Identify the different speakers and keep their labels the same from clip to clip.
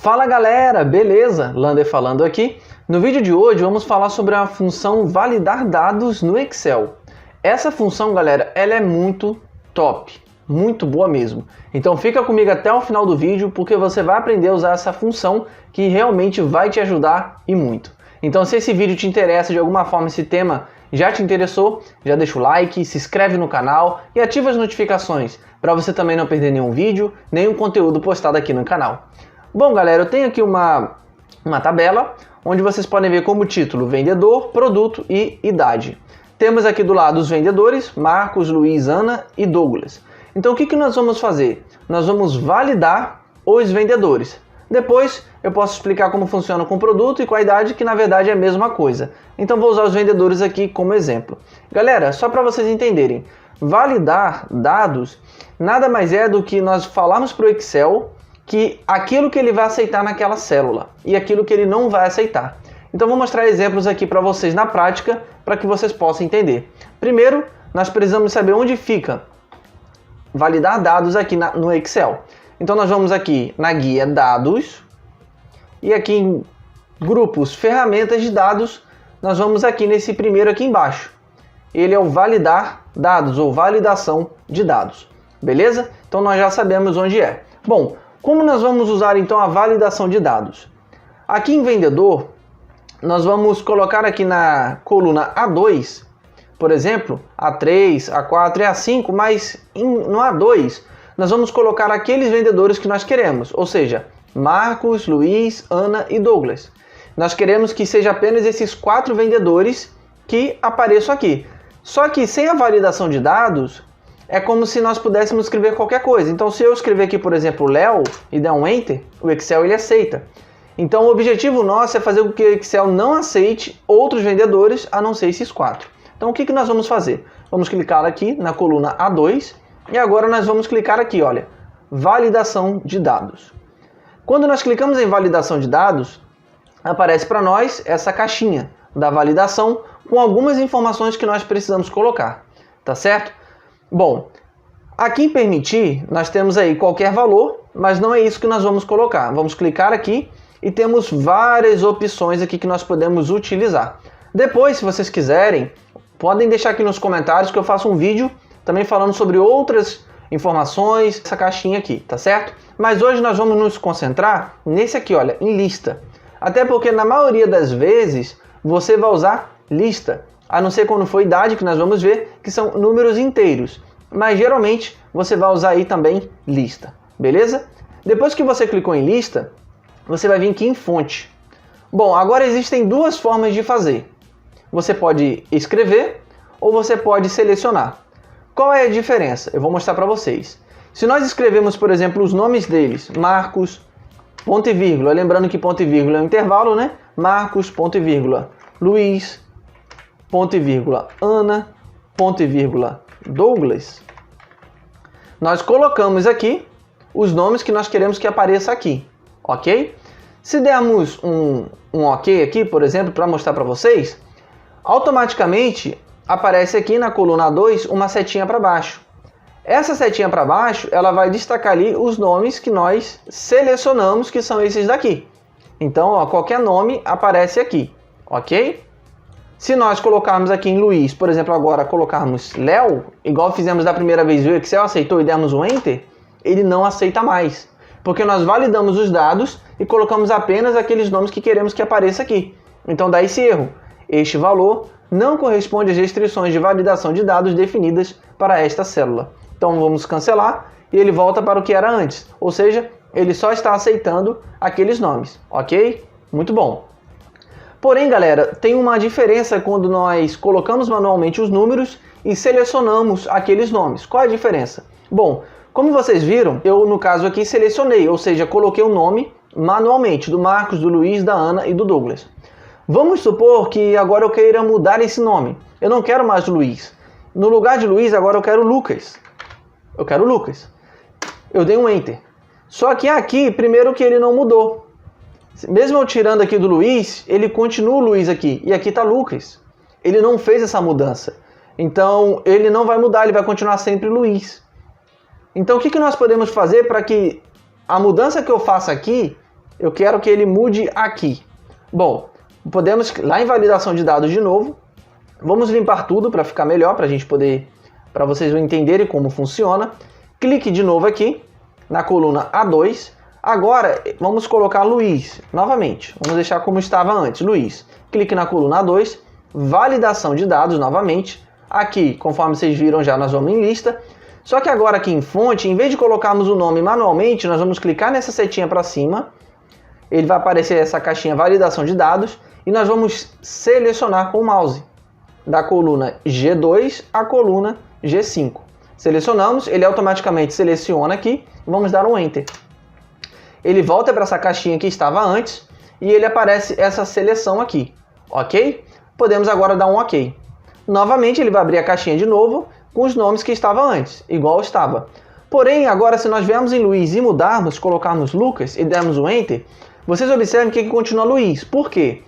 Speaker 1: Fala galera, beleza? Lander falando aqui. No vídeo de hoje vamos falar sobre a função validar dados no Excel. Essa função, galera, ela é muito top, muito boa mesmo. Então fica comigo até o final do vídeo porque você vai aprender a usar essa função que realmente vai te ajudar e muito. Então se esse vídeo te interessa de alguma forma, esse tema já te interessou, já deixa o like, se inscreve no canal e ativa as notificações para você também não perder nenhum vídeo, nenhum conteúdo postado aqui no canal. Bom galera, eu tenho aqui uma tabela onde vocês podem ver como título vendedor, produto e idade. Temos aqui do lado os vendedores, Marcos, Luiz, Ana e Douglas. Então o que nós vamos fazer? Nós vamos validar os vendedores. Depois eu posso explicar como funciona com o produto e com a idade, que na verdade é a mesma coisa. Então vou usar os vendedores aqui como exemplo. Galera, só para vocês entenderem, validar dados nada mais é do que nós falarmos para o Excel que aquilo que ele vai aceitar naquela célula e aquilo que ele não vai aceitar. Então vou mostrar exemplos aqui para vocês na prática, para que vocês possam entender. Primeiro, nós precisamos saber onde fica validar dados aqui no Excel. Então nós vamos aqui na guia dados e aqui em grupos ferramentas de dados, nós vamos aqui nesse primeiro aqui embaixo. Ele é o validar dados ou validação de dados. Beleza? Então nós já sabemos onde é. Bom, como nós vamos usar então a validação de dados? Aqui em vendedor, nós vamos colocar aqui na coluna A2, por exemplo, A3, A4 e A5, mas no A2 nós vamos colocar aqueles vendedores que nós queremos, ou seja, Marcos, Luiz, Ana e Douglas. Nós queremos que seja apenas esses 4 vendedores que apareçam aqui. Só que sem a validação de dados, é como se nós pudéssemos escrever qualquer coisa. Então se eu escrever aqui, por exemplo, Léo e der um Enter, o Excel ele aceita. Então o objetivo nosso é fazer com que o Excel não aceite outros vendedores a não ser esses 4. Então o que nós vamos fazer? Vamos clicar aqui na coluna A2 e agora nós vamos clicar aqui, olha, validação de dados. Quando nós clicamos em validação de dados, aparece para nós essa caixinha da validação com algumas informações que nós precisamos colocar, tá certo? Bom, aqui em permitir, nós temos aí qualquer valor, mas não é isso que nós vamos colocar. Vamos clicar aqui e temos várias opções aqui que nós podemos utilizar. Depois, se vocês quiserem, podem deixar aqui nos comentários que eu faço um vídeo também falando sobre outras informações, essa caixinha aqui, tá certo? Mas hoje nós vamos nos concentrar nesse aqui, olha, em lista. Até porque na maioria das vezes você vai usar lista. A não ser quando for idade, que nós vamos ver, que são números inteiros. Mas geralmente você vai usar aí também lista, beleza? Depois que você clicou em lista, você vai vir aqui em fonte. Bom, agora existem duas formas de fazer. Você pode escrever ou você pode selecionar. Qual é a diferença? Eu vou mostrar para vocês. Se nós escrevemos, por exemplo, os nomes deles, Marcos, ponto e vírgula, lembrando que ponto e vírgula é um intervalo, né? Marcos, ponto e vírgula, Luiz, ponto e vírgula, Ana, ponto e vírgula, Douglas. Nós colocamos aqui os nomes que nós queremos que apareça aqui, ok? Se dermos um ok aqui, por exemplo, para mostrar para vocês, automaticamente aparece aqui na coluna 2 uma setinha para baixo. Essa setinha para baixo, ela vai destacar ali os nomes que nós selecionamos, que são esses daqui. Então, ó, qualquer nome aparece aqui, ok? Se nós colocarmos aqui em Luiz, por exemplo, agora colocarmos Léo, igual fizemos da primeira vez e o Excel aceitou e demos um Enter, ele não aceita mais. Porque nós validamos os dados e colocamos apenas aqueles nomes que queremos que apareça aqui. Então dá esse erro. Este valor não corresponde às restrições de validação de dados definidas para esta célula. Então vamos cancelar e ele volta para o que era antes. Ou seja, ele só está aceitando aqueles nomes, ok? Muito bom. Porém, galera, tem uma diferença quando nós colocamos manualmente os números e selecionamos aqueles nomes. Qual é a diferença? Bom, como vocês viram, eu no caso aqui selecionei, ou seja, coloquei o nome manualmente do Marcos, do Luiz, da Ana e do Douglas. Vamos supor que agora eu queira mudar esse nome. Eu não quero mais Luiz. No lugar de Luiz, agora eu quero Lucas. Eu quero Lucas. Eu dei um Enter. Só que aqui, primeiro que ele não mudou. Mesmo eu tirando aqui do Luiz, ele continua o Luiz aqui. E aqui está Lucas. Ele não fez essa mudança. Então, ele não vai mudar, ele vai continuar sempre Luiz. Então, o que nós podemos fazer para que a mudança que eu faça aqui eu quero que ele mude aqui. Bom, podemos lá em validação de dados de novo. Vamos limpar tudo para ficar melhor, para vocês entenderem como funciona. Clique de novo aqui na coluna A2. Agora vamos colocar Luiz novamente. Vamos deixar como estava antes, Luiz. Clique na coluna A2, validação de dados novamente. Aqui, conforme vocês viram já, nós vamos em lista. Só que agora aqui em fonte, em vez de colocarmos o nome manualmente, nós vamos clicar nessa setinha para cima. Ele vai aparecer essa caixinha validação de dados e nós vamos selecionar com o mouse da coluna G2 à coluna G5. Selecionamos, ele automaticamente seleciona aqui, vamos dar um Enter. Ele volta para essa caixinha que estava antes e ele aparece essa seleção aqui, ok? Podemos agora dar um OK. Novamente ele vai abrir a caixinha de novo com os nomes que estava antes, igual estava. Porém, agora se nós viermos em Luiz e mudarmos, colocarmos Lucas e dermos um Enter, vocês observem que aqui continua Luiz. Por quê?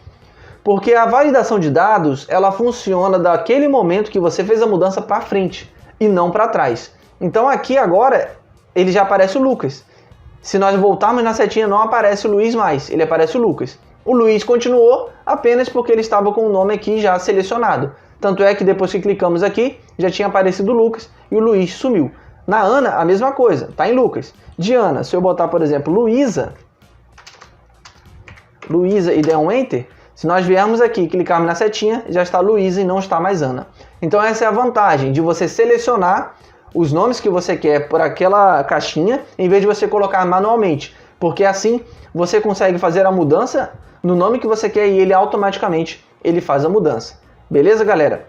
Speaker 1: Porque a validação de dados, ela funciona daquele momento que você fez a mudança para frente e não para trás. Então aqui agora ele já aparece o Lucas. Se nós voltarmos na setinha não aparece o Luiz mais, ele aparece o Lucas. O Luiz continuou apenas porque ele estava com o nome aqui já selecionado. Tanto é que depois que clicamos aqui, já tinha aparecido o Lucas e o Luiz sumiu. Na Ana, a mesma coisa, tá em Lucas. Diana, se eu botar, por exemplo, Luísa e der um Enter, se nós viermos aqui e clicarmos na setinha, já está Luísa e não está mais Ana. Então essa é a vantagem de você selecionar os nomes que você quer por aquela caixinha, em vez de você colocar manualmente. Porque assim você consegue fazer a mudança no nome que você quer e ele automaticamente faz a mudança. Beleza, galera?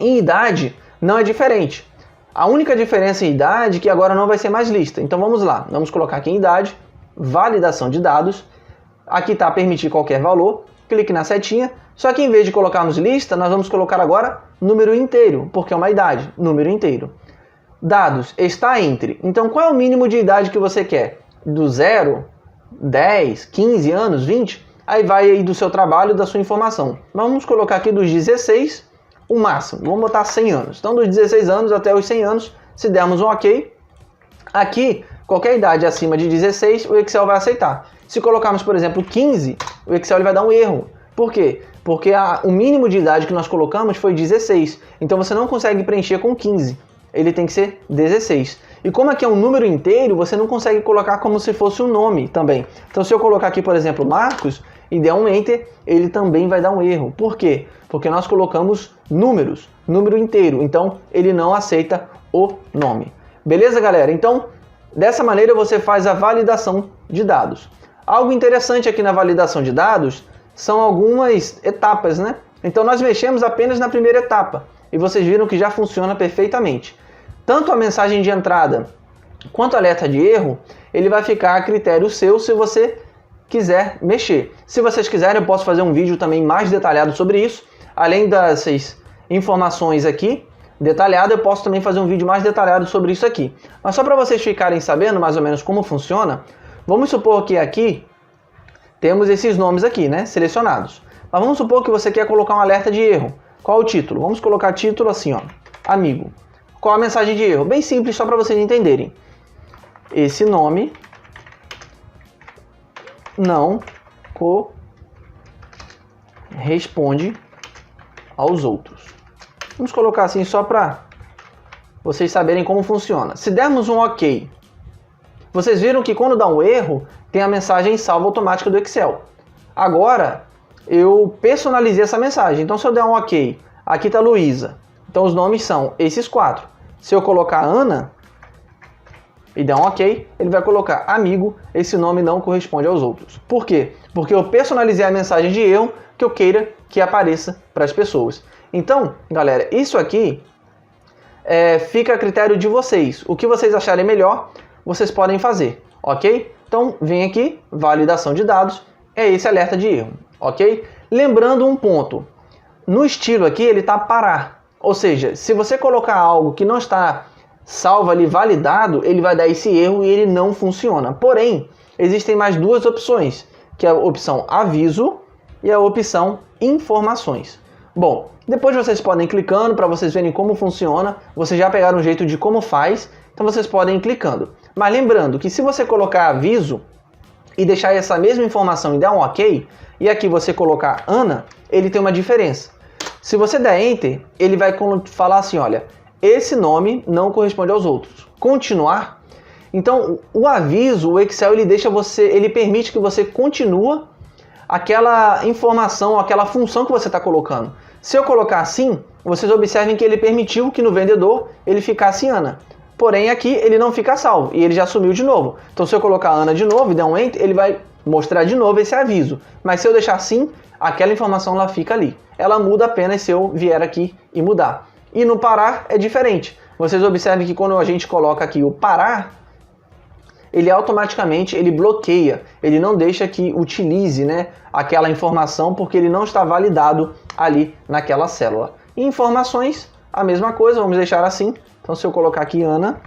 Speaker 1: Em idade não é diferente. A única diferença em idade é que agora não vai ser mais lista. Então vamos lá, vamos colocar aqui em idade, validação de dados. Aqui está permitir qualquer valor, clique na setinha. Só que em vez de colocarmos lista, nós vamos colocar agora número inteiro, porque é uma idade, número inteiro. Dados está entre. Então qual é o mínimo de idade que você quer? Do 0, 10, 15 anos, 20? Aí vai aí do seu trabalho, da sua informação. Vamos colocar aqui dos 16, o máximo. Vamos botar 100 anos. Então dos 16 anos até os 100 anos, se dermos um OK, aqui qualquer idade acima de 16, o Excel vai aceitar. Se colocarmos, por exemplo, 15, o Excel ele vai dar um erro. Por quê? Porque o mínimo de idade que nós colocamos foi 16. Então você não consegue preencher com 15. Ele tem que ser 16. E como aqui é um número inteiro, você não consegue colocar como se fosse um nome também. Então se eu colocar aqui, por exemplo, Marcos, e der um Enter, ele também vai dar um erro. Por quê? Porque nós colocamos números, número inteiro. Então ele não aceita o nome. Beleza, galera? Então, dessa maneira você faz a validação de dados. Algo interessante aqui na validação de dados são algumas etapas, né? Então nós mexemos apenas na primeira etapa e vocês viram que já funciona perfeitamente. Tanto a mensagem de entrada quanto o alerta de erro, ele vai ficar a critério seu se você quiser mexer. Se vocês quiserem, eu posso fazer um vídeo também mais detalhado sobre isso. Além dessas informações aqui detalhadas, eu posso também fazer um vídeo mais detalhado sobre isso aqui. Mas só para vocês ficarem sabendo mais ou menos como funciona, vamos supor que aqui temos esses nomes aqui, né, selecionados. Mas vamos supor que você quer colocar um alerta de erro. Qual o título? Vamos colocar título assim, ó, amigo. Qual a mensagem de erro? Bem simples, só para vocês entenderem. Esse nome não corresponde aos outros. Vamos colocar assim só para vocês saberem como funciona. Se dermos um OK, vocês viram que quando dá um erro, tem a mensagem salva automática do Excel. Agora, eu personalizei essa mensagem. Então, se eu der um OK, aqui está Luísa. Então, os nomes são esses 4. Se eu colocar Ana e der um OK, ele vai colocar amigo, esse nome não corresponde aos outros. Por quê? Porque eu personalizei a mensagem de erro que eu queira que apareça para as pessoas. Então, galera, isso aqui fica a critério de vocês. O que vocês acharem melhor, vocês podem fazer, ok? Então, vem aqui, validação de dados, é esse alerta de erro, ok? Lembrando um ponto, no estilo aqui ele está parar, ou seja, se você colocar algo que não está salvo ali, validado, ele vai dar esse erro e ele não funciona. Porém, existem mais duas opções, que é a opção aviso e a opção informações. Bom, depois vocês podem ir clicando para vocês verem como funciona, vocês já pegaram o jeito de como faz, então vocês podem ir clicando. Mas lembrando que se você colocar aviso, e deixar essa mesma informação e dar um OK, e aqui você colocar Ana, ele tem uma diferença. Se você der Enter, ele vai falar assim, olha, esse nome não corresponde aos outros. Continuar. Então, o aviso, o Excel, ele permite que você continue aquela informação, aquela função que você está colocando. Se eu colocar assim, vocês observem que ele permitiu que no vendedor ele ficasse Ana. Porém, aqui ele não fica salvo e ele já sumiu de novo. Então, se eu colocar Ana de novo e der um Enter, ele vai mostrar de novo esse aviso. Mas se eu deixar assim, aquela informação ela fica ali. Ela muda apenas se eu vier aqui e mudar. E no parar é diferente. Vocês observem que quando a gente coloca aqui o parar, ele automaticamente bloqueia. Ele não deixa que utilize, né, aquela informação porque ele não está validado ali naquela célula. E informações, a mesma coisa, vamos deixar assim. Então se eu colocar aqui Ana,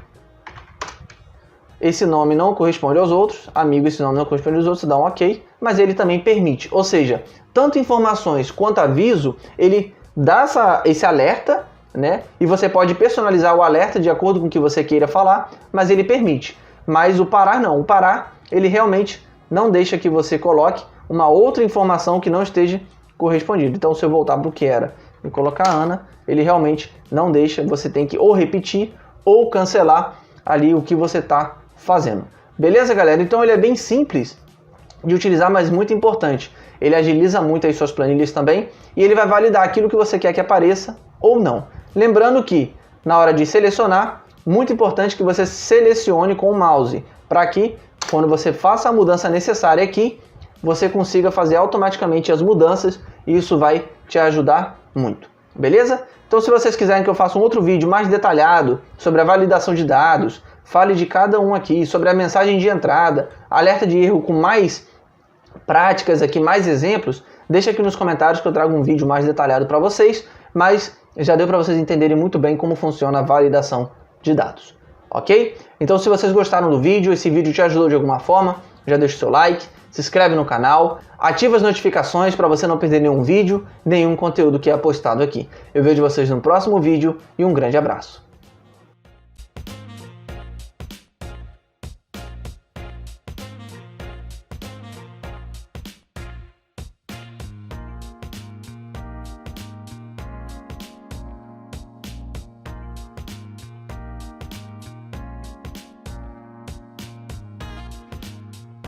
Speaker 1: esse nome não corresponde aos outros, amigo, esse nome não corresponde aos outros, dá um OK, mas ele também permite. Ou seja, tanto informações quanto aviso, ele dá esse alerta, né? E você pode personalizar o alerta de acordo com o que você queira falar, mas ele permite. Mas o parar não. O parar, ele realmente não deixa que você coloque uma outra informação que não esteja correspondida. Então, se eu voltar para o que era e colocar Ana, ele realmente não deixa. Você tem que ou repetir ou cancelar ali o que você está fazendo. Beleza, galera? Então, ele é bem simples de utilizar, mas muito importante. Ele agiliza muito as suas planilhas também e ele vai validar aquilo que você quer que apareça ou não. Lembrando que, na hora de selecionar, muito importante que você selecione com o mouse, para que, quando você faça a mudança necessária aqui, você consiga fazer automaticamente as mudanças e isso vai te ajudar muito. Beleza? Então, se vocês quiserem que eu faça um outro vídeo mais detalhado sobre a validação de dados, fale de cada um aqui, sobre a mensagem de entrada, alerta de erro com mais práticas aqui, mais exemplos, deixa aqui nos comentários que eu trago um vídeo mais detalhado para vocês, mas já deu para vocês entenderem muito bem como funciona a validação de dados, ok? Então, se vocês gostaram do vídeo, esse vídeo te ajudou de alguma forma, já deixa o seu like, se inscreve no canal, ativa as notificações para você não perder nenhum vídeo, nenhum conteúdo que é postado aqui. Eu vejo vocês no próximo vídeo e um grande abraço.